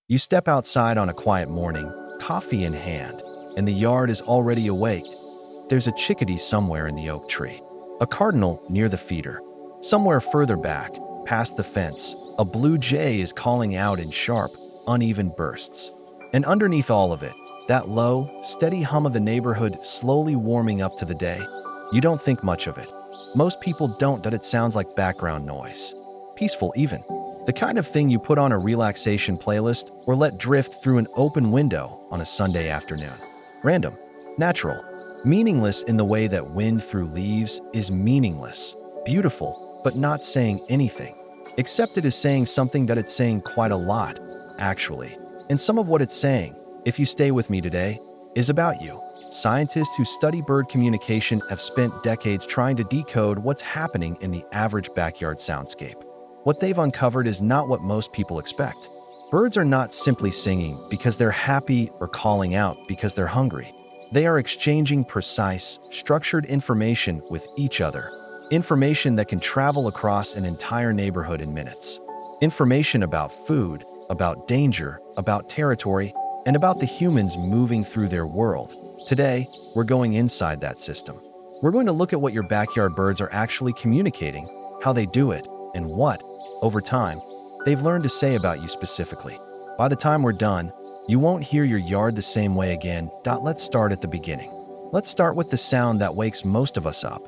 You step outside on a quiet morning, coffee in hand, and the yard is already awake. There's a chickadee somewhere in the oak tree, a cardinal near the feeder. Somewhere further back, past the fence, a blue jay is calling out in sharp, uneven bursts. And underneath all of it, that low, steady hum of the neighborhood slowly warming up to the day. You don't think much of it. Most people don't, but it sounds like background noise. Peaceful even. The kind of thing you put on a relaxation playlist or let drift through an open window on a Sunday afternoon. Random, natural, meaningless in the way that wind through leaves is meaningless, beautiful, but not saying anything. Except it is saying something that it's saying quite a lot, actually. And some of what it's saying, if you stay with me today, is about you. Scientists who study bird communication have spent decades trying to decode what's happening in the average backyard soundscape. What they've uncovered is not what most people expect. Birds are not simply singing because they're happy or calling out because they're hungry. They are exchanging precise, structured information with each other. Information that can travel across an entire neighborhood in minutes. Information about food, about danger, about territory, and about the humans moving through their world. Today, we're going inside that system. We're going to look at what your backyard birds are actually communicating, how they do it, and what, over time, they've learned to say about you specifically. By the time we're done, you won't hear your yard the same way again. Let's start at the beginning. Let's start with the sound that wakes most of us up.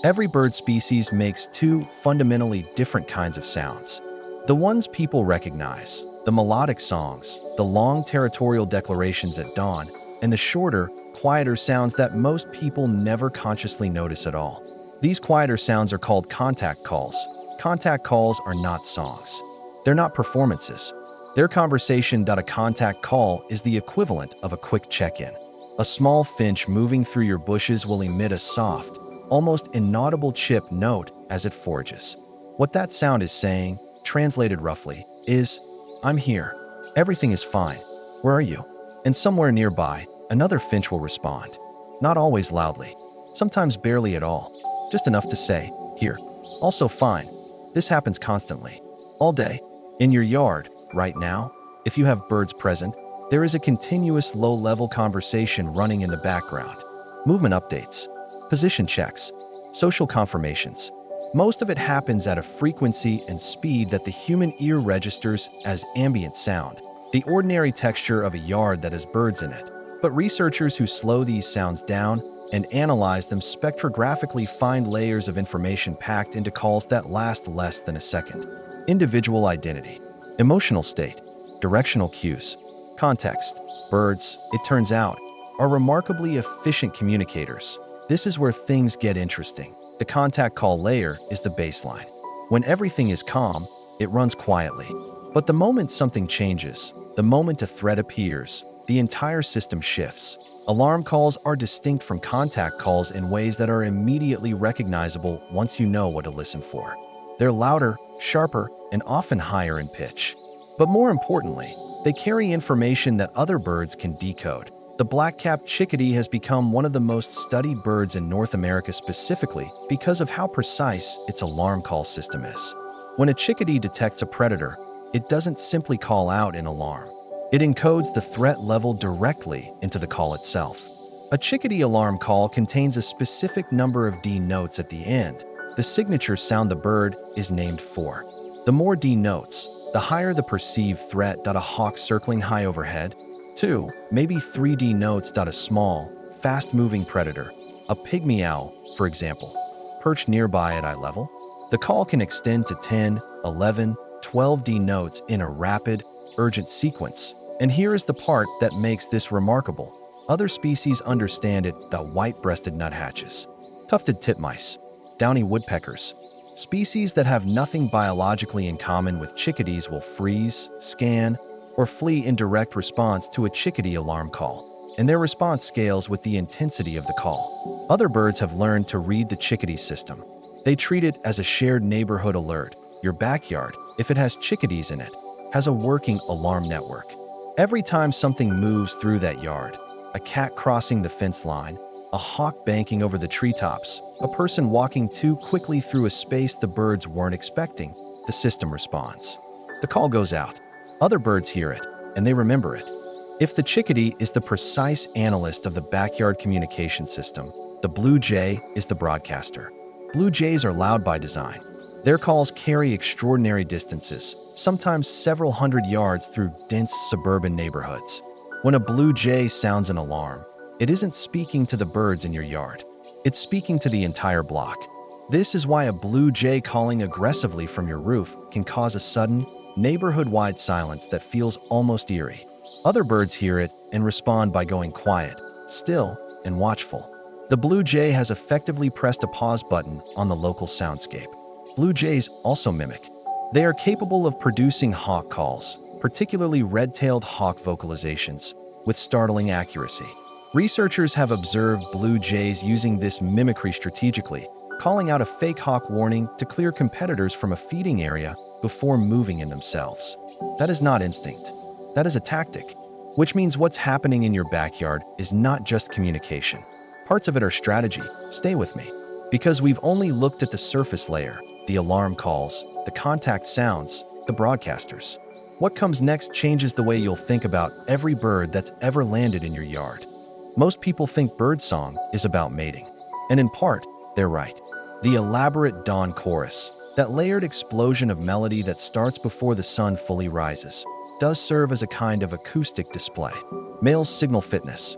Every bird species makes two fundamentally different kinds of sounds. The ones people recognize, the melodic songs, the long territorial declarations at dawn, and the shorter, quieter sounds that most people never consciously notice at all. These quieter sounds are called contact calls. Contact calls are not songs. They're not performances. They're conversation. A contact call is the equivalent of a quick check-in. A small finch moving through your bushes will emit a soft, almost inaudible chip note as it forages. What that sound is saying, translated roughly, is, "I'm here. Everything is fine. Where are you?" And somewhere nearby, another finch will respond. Not always loudly, sometimes barely at all, just enough to say, "Here. Also fine." This happens constantly, all day. In your yard, right now, if you have birds present, there is a continuous low-level conversation running in the background. Movement updates, position checks, social confirmations. Most of it happens at a frequency and speed that the human ear registers as ambient sound, the ordinary texture of a yard that has birds in it. But researchers who slow these sounds down and analyze them spectrographically find layers of information packed into calls that last less than a second. Individual identity, emotional state, directional cues, context. Birds, it turns out, are remarkably efficient communicators. This is where things get interesting. The contact call layer is the baseline. When everything is calm, it runs quietly. But the moment something changes, the moment a threat appears, the entire system shifts. Alarm calls are distinct from contact calls in ways that are immediately recognizable once you know what to listen for. They're louder, sharper, and often higher in pitch. But more importantly, they carry information that other birds can decode. The black-capped chickadee has become one of the most studied birds in North America specifically because of how precise its alarm call system is. When a chickadee detects a predator, it doesn't simply call out in alarm. It encodes the threat level directly into the call itself. A chickadee alarm call contains a specific number of D notes at the end, the signature sound the bird is named for. The more D notes, the higher the perceived threat. A hawk circling high overhead. 2, maybe 3D notes. A small, fast-moving predator, a pygmy owl, for example, perched nearby at eye level. The call can extend to 10, 11, 12D notes in a rapid, urgent sequence. And here is the part that makes this remarkable. Other species understand it. The white-breasted nuthatches, tufted titmice, downy woodpeckers. Species that have nothing biologically in common with chickadees will freeze, scan, or flee in direct response to a chickadee alarm call, and their response scales with the intensity of the call. Other birds have learned to read the chickadee system. They treat it as a shared neighborhood alert. Your backyard, if it has chickadees in it, has a working alarm network. Every time something moves through that yard, a cat crossing the fence line, a hawk banking over the treetops, a person walking too quickly through a space the birds weren't expecting, the system responds. The call goes out. Other birds hear it. and they remember it. If the chickadee is the precise analyst of the backyard communication system, the blue jay is the broadcaster. Blue jays are loud by design. Their calls carry extraordinary distances, sometimes several hundred yards through dense suburban neighborhoods. When a blue jay sounds an alarm, it isn't speaking to the birds in your yard. It's speaking to the entire block. This is why a blue jay calling aggressively from your roof can cause a sudden, neighborhood-wide silence that feels almost eerie. Other birds hear it and respond by going quiet, still, and watchful. The blue jay has effectively pressed a pause button on the local soundscape. Blue jays also mimic. They are capable of producing hawk calls, particularly red-tailed hawk vocalizations, with startling accuracy. Researchers have observed blue jays using this mimicry strategically, calling out a fake hawk warning to clear competitors from a feeding area before moving in themselves. That is not instinct. That is a tactic, which means what's happening in your backyard is not just communication. Parts of it are strategy. Stay with me. Because we've only looked at the surface layer, the alarm calls, the contact sounds, the broadcasters. What comes next changes the way you'll think about every bird that's ever landed in your yard. Most people think birdsong is about mating. And in part, they're right. The elaborate dawn chorus, that layered explosion of melody that starts before the sun fully rises, does serve as a kind of acoustic display. Males signal fitness.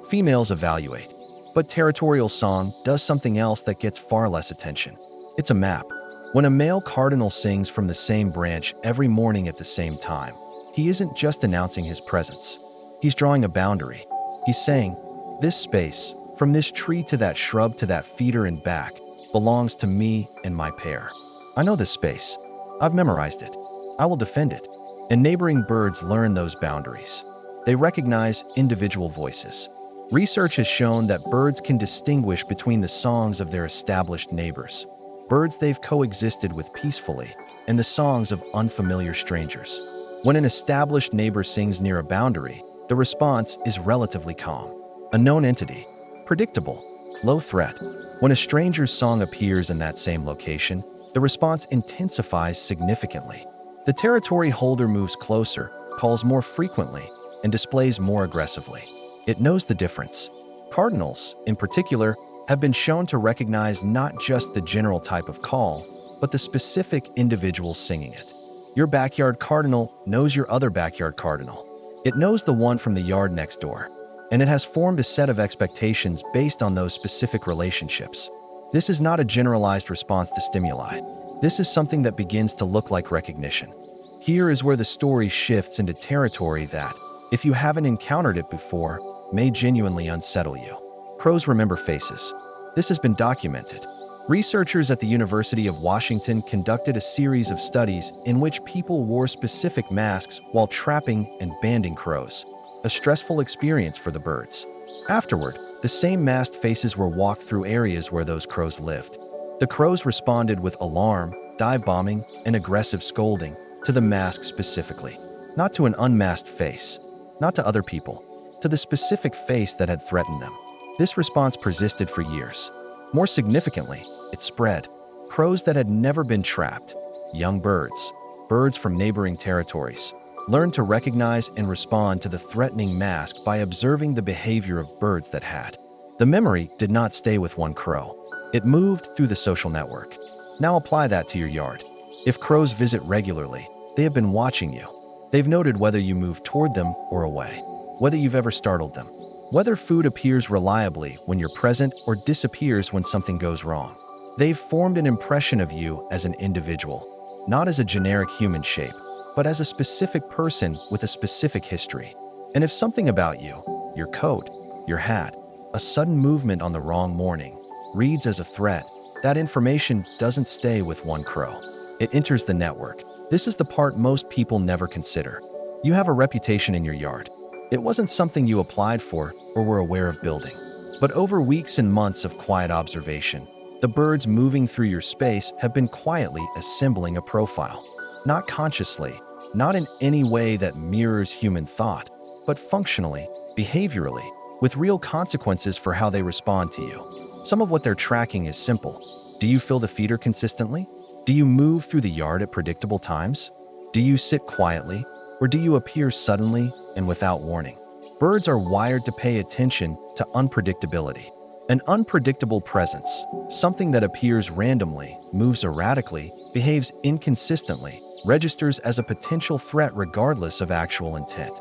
Females evaluate. But territorial song does something else that gets far less attention. It's a map. When a male cardinal sings from the same branch every morning at the same time, he isn't just announcing his presence. He's drawing a boundary. He's saying, this space, from this tree to that shrub to that feeder and back, belongs to me and my pair. I know this space. I've memorized it. I will defend it. And neighboring birds learn those boundaries. They recognize individual voices. Research has shown that birds can distinguish between the songs of their established neighbors, birds they've coexisted with peacefully, and the songs of unfamiliar strangers. When an established neighbor sings near a boundary, the response is relatively calm. A known entity, predictable, low threat. When a stranger's song appears in that same location, the response intensifies significantly. The territory holder moves closer, calls more frequently, and displays more aggressively. It knows the difference. Cardinals, in particular, have been shown to recognize not just the general type of call, but the specific individual singing it. Your backyard cardinal knows your other backyard cardinal. It knows the one from the yard next door, and it has formed a set of expectations based on those specific relationships. This is not a generalized response to stimuli. This is something that begins to look like recognition. Here is where the story shifts into territory that, if you haven't encountered it before, may genuinely unsettle you. Crows remember faces. This has been documented. Researchers at the University of Washington conducted a series of studies in which people wore specific masks while trapping and banding crows, a stressful experience for the birds. Afterward, the same masked faces were walked through areas where those crows lived. The crows responded with alarm, dive bombing, and aggressive scolding to the mask specifically, not to an unmasked face, not to other people, to the specific face that had threatened them. This response persisted for years. More significantly, it spread. Crows that had never been trapped, young birds, birds from neighboring territories, learned to recognize and respond to the threatening mask by observing the behavior of birds that had. The memory did not stay with one crow. It moved through the social network. Now apply that to your yard. If crows visit regularly, they have been watching you. They've noted whether you move toward them or away, whether you've ever startled them, whether food appears reliably when you're present or disappears when something goes wrong. They've formed an impression of you as an individual, not as a generic human shape, but as a specific person with a specific history. And if something about you, your coat, your hat, a sudden movement on the wrong morning, reads as a threat, that information doesn't stay with one crow. It enters the network. This is the part most people never consider. You have a reputation in your yard. It wasn't something you applied for or were aware of building. But over weeks and months of quiet observation, the birds moving through your space have been quietly assembling a profile. Not consciously, not in any way that mirrors human thought, but functionally, behaviorally, with real consequences for how they respond to you. Some of what they're tracking is simple. Do you fill the feeder consistently? Do you move through the yard at predictable times? Do you sit quietly, Or do you appear suddenly and without warning? Birds are wired to pay attention to unpredictability. An unpredictable presence, something that appears randomly, moves erratically, behaves inconsistently, registers as a potential threat regardless of actual intent.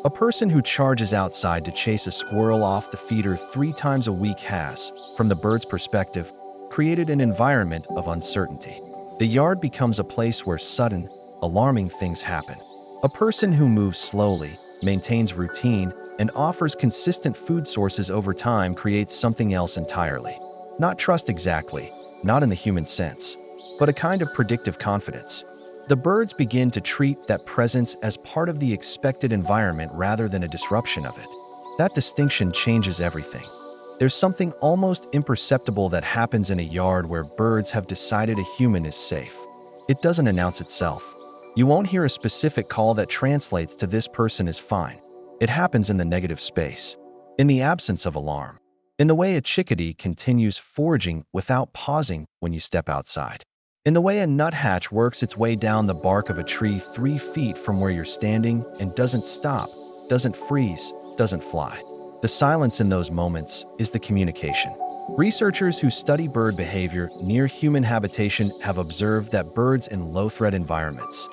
A person who charges outside to chase a squirrel off the feeder 3 times a week has, from the bird's perspective, created an environment of uncertainty. The yard becomes a place where sudden, alarming things happen. A person who moves slowly, maintains routine, and offers consistent food sources over time creates something else entirely. Not trust exactly, not in the human sense, but a kind of predictive confidence. The birds begin to treat that presence as part of the expected environment rather than a disruption of it. That distinction changes everything. There's something almost imperceptible that happens in a yard where birds have decided a human is safe. It doesn't announce itself. You won't hear a specific call that translates to "this person is fine." It happens in the negative space, in the absence of alarm, in the way a chickadee continues foraging without pausing when you step outside, in the way a nuthatch works its way down the bark of a tree 3 feet from where you're standing and doesn't stop, doesn't freeze, doesn't fly. The silence in those moments is the communication. Researchers who study bird behavior near human habitation have observed that birds in low-threat environments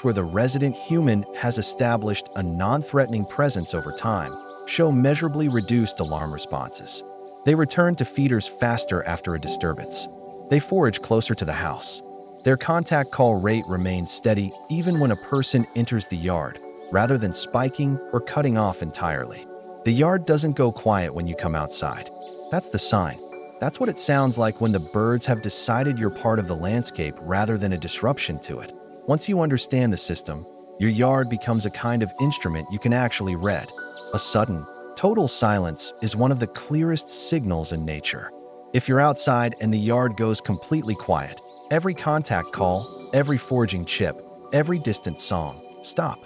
where the resident human has established a non-threatening presence over time, show measurably reduced alarm responses. They return to feeders faster after a disturbance. They forage closer to the house. Their contact call rate remains steady even when a person enters the yard, rather than spiking or cutting off entirely. The yard doesn't go quiet when you come outside. That's the sign. That's what it sounds like when the birds have decided you're part of the landscape rather than a disruption to it. Once you understand the system, your yard becomes a kind of instrument you can actually read. A sudden, total silence is one of the clearest signals in nature. If you're outside and the yard goes completely quiet, every contact call, every foraging chip, every distant song, stop.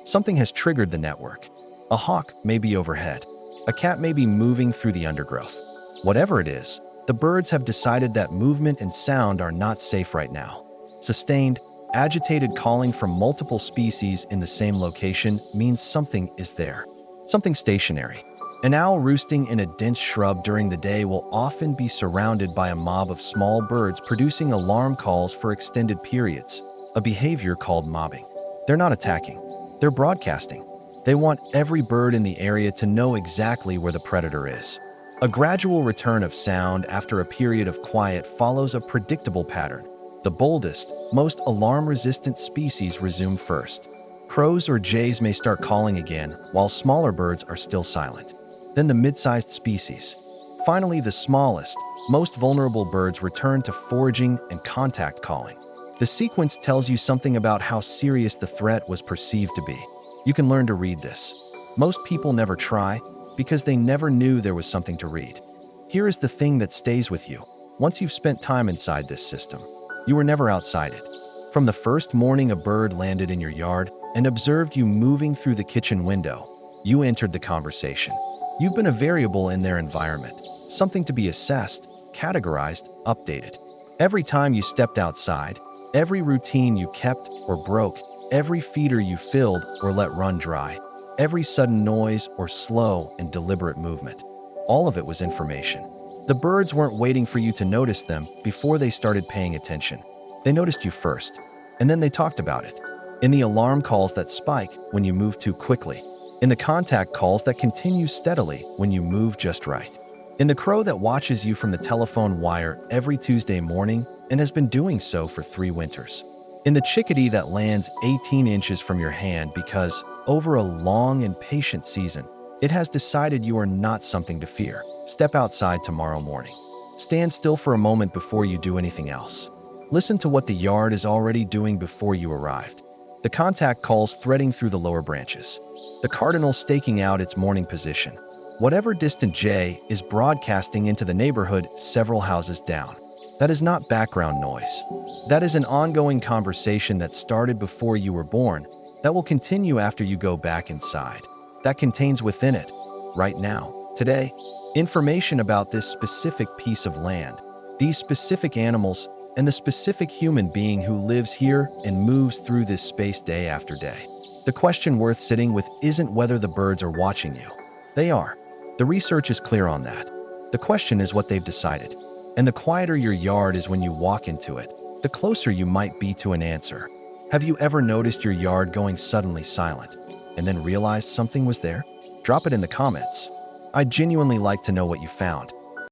Something has triggered the network. A hawk may be overhead. A cat may be moving through the undergrowth. Whatever it is, the birds have decided that movement and sound are not safe right now. Sustained, agitated calling from multiple species in the same location means something is there. Something stationary. An owl roosting in a dense shrub during the day will often be surrounded by a mob of small birds producing alarm calls for extended periods, a behavior called mobbing. They're not attacking. They're broadcasting. They want every bird in the area to know exactly where the predator is. A gradual return of sound after a period of quiet follows a predictable pattern. The boldest, most alarm-resistant species resume first. Crows or jays may start calling again, while smaller birds are still silent. Then the mid-sized species. Finally, the smallest, most vulnerable birds return to foraging and contact calling. The sequence tells you something about how serious the threat was perceived to be. You can learn to read this. Most people never try because they never knew there was something to read. Here is the thing that stays with you. Once you've spent time inside this system, you were never outside it. From the first morning a bird landed in your yard and observed you moving through the kitchen window, you entered the conversation. You've been a variable in their environment, something to be assessed, categorized, updated. Every time you stepped outside, every routine you kept or broke, every feeder you filled or let run dry, every sudden noise or slow and deliberate movement, all of it was information. The birds weren't waiting for you to notice them before they started paying attention. They noticed you first, and then they talked about it. In the alarm calls that spike when you move too quickly. In the contact calls that continue steadily when you move just right. In the crow that watches you from the telephone wire every Tuesday morning and has been doing so for 3 winters. In the chickadee that lands 18 inches from your hand because, over a long and patient season, it has decided you are not something to fear. Step outside tomorrow morning. Stand still for a moment before you do anything else. Listen to what the yard is already doing before you arrived. The contact calls threading through the lower branches. The cardinal staking out its morning position. Whatever distant jay is broadcasting into the neighborhood several houses down. That is not background noise. That is an ongoing conversation that started before you were born, that will continue after you go back inside. That contains within it, right now, today, information about this specific piece of land, these specific animals, and the specific human being who lives here and moves through this space day after day. The question worth sitting with isn't whether the birds are watching you. They are. The research is clear on that. The question is what they've decided. And the quieter your yard is when you walk into it, the closer you might be to an answer. Have you ever noticed your yard going suddenly silent and then realized something was there? Drop it in the comments. I'd genuinely like to know what you found.